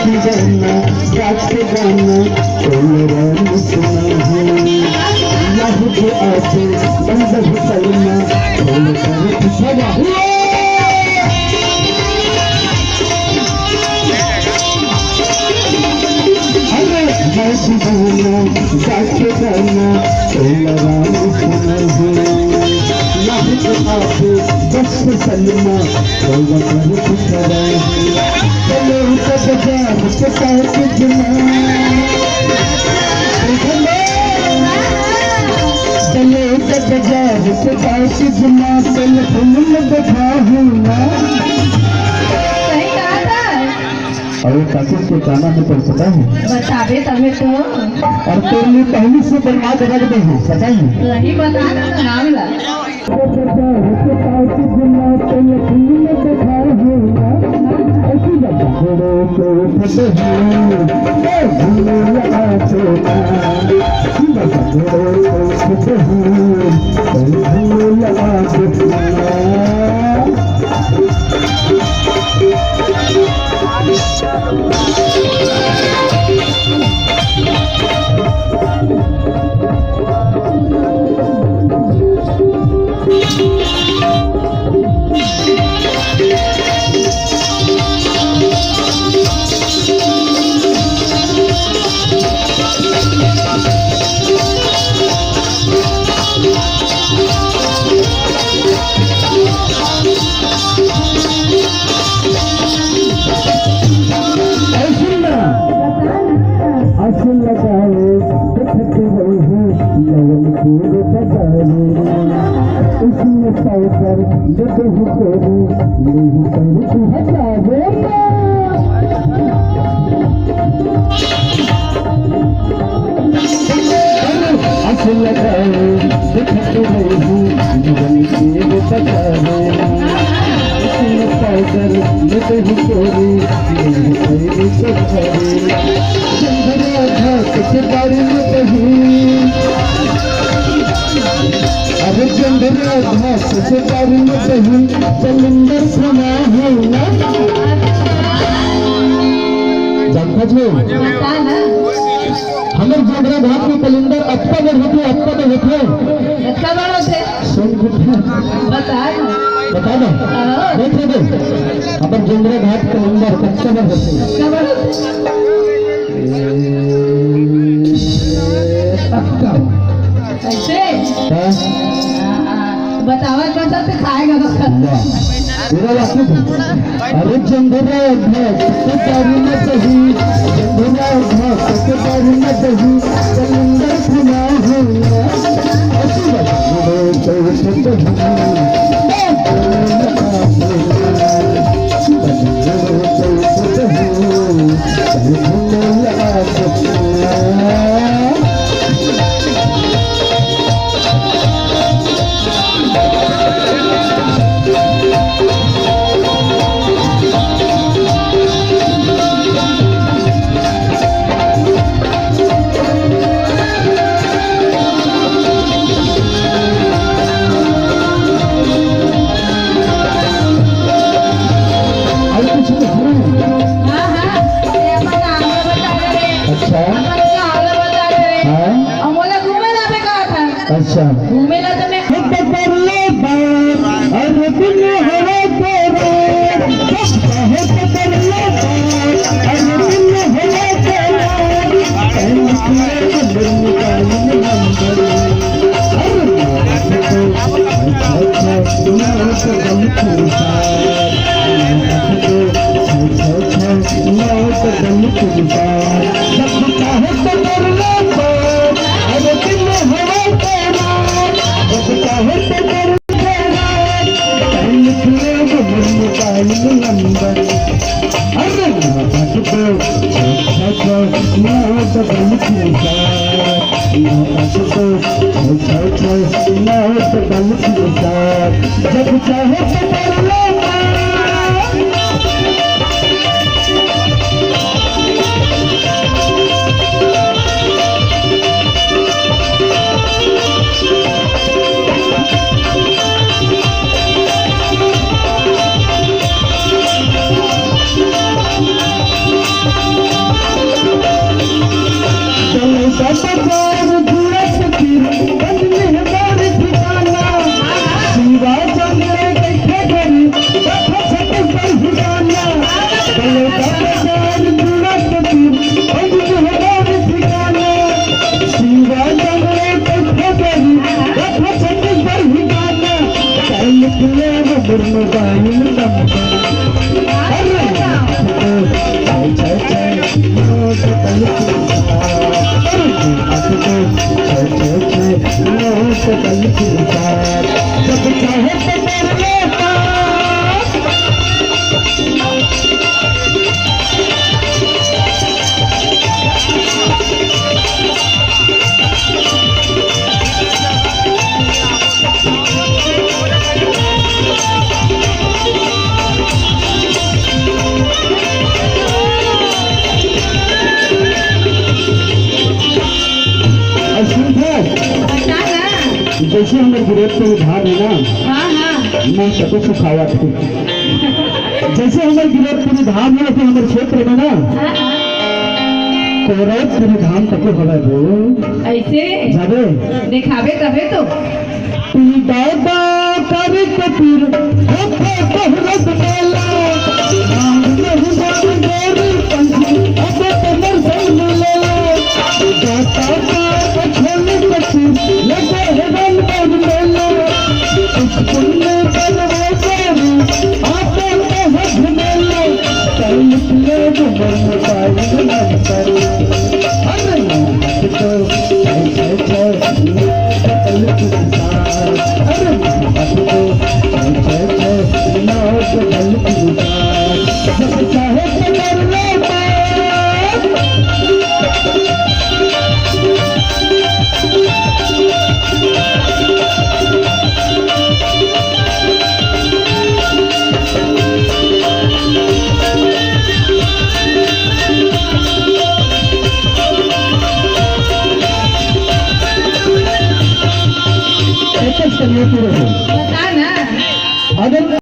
दीवाना रात गाना तेरा सुना है लहू के आते बंदर सलमा खोल कर पिछड़ा अरे मैं दीवाना रात गाना तेरा सुना है लहू के आते बंदर सलमा खोल कर पिछड़ा चलो बाजार के साथ चलो बाजार के साथ जुमा कल तुमने देखा हूँ ना अरे काकुल के गाना में तो पता है बतावे तभी तो और तेरे लिए पहली से बर्बाद रख दे हैं पता है नहीं बता नाम ला बाजार के साथ जुमा कल तुमने देखा हूँ ना ऐसी बात छोड़ो तो फटे हैं भूल आते बस छोड़ो तो फटे हैं भूल आते उसमें पाकर जब हुक्म नहीं करती हटावे असल लगाए दिखते नहीं जीवन के बतावे उसमें पाकर जब हुक्म नहीं करती हटावे चंद्रा घाट के बारे में कहीं अरे चंद्रा घाट से बारे में कहीं कलिंदर सुना है ना जानता जो हमारे चंद्रा घाट में कलिंदर अच्छा में होते अच्छा बड़ो थे सुन बता दो देख दे हमारे चंद्रा घाट कलिंदर अच्छा में होते अच्छा बड़ो ऐसे बतावा कैसा से खाएगा अरे चंद्रा घाट के बारे में कहीं चंद्रा घाट के बारे में कहीं कलिंदर सुना है ऐसी अच्छा घूमेला तो मैं कर ले बार अरे दिन हवा तेरा कर ले बार अरे दिन हवा तेरा जब चाहे चलो दावेदार जुड़ा कबीर अब हमारे ठिकाना शिवा जंगले कथा करी कथा छत्तीसगढ़ ही गाना कल निकले वो मोबाइल नंबर अरे छे छे नोट कल जब चाहे तो कर लेता बता ना। जैसे हमारे गिरफ्त में धान है ना हाँ हाँ मैं सबको सुखावा थी जैसे हमारे गिरफ्त में धान है तो हमारे क्षेत्र में ना हाँ, हाँ। कोरत में धान तक हवा दो ऐसे जाबे दिखावे तबे तो दादा कर कबीर होते तोहरत मेला नाम नहीं जान गोरी पंछी अब कमर संग लेला दाता का छोड़ कबीर लगे है रन बन मेला कुछ पुण्य करवा करी आपे तो हद मेला कल निकले जो मन पाई न करी अरे तो छे छे कल की अरे जब चाहे तो कर लेता बता ना। अगर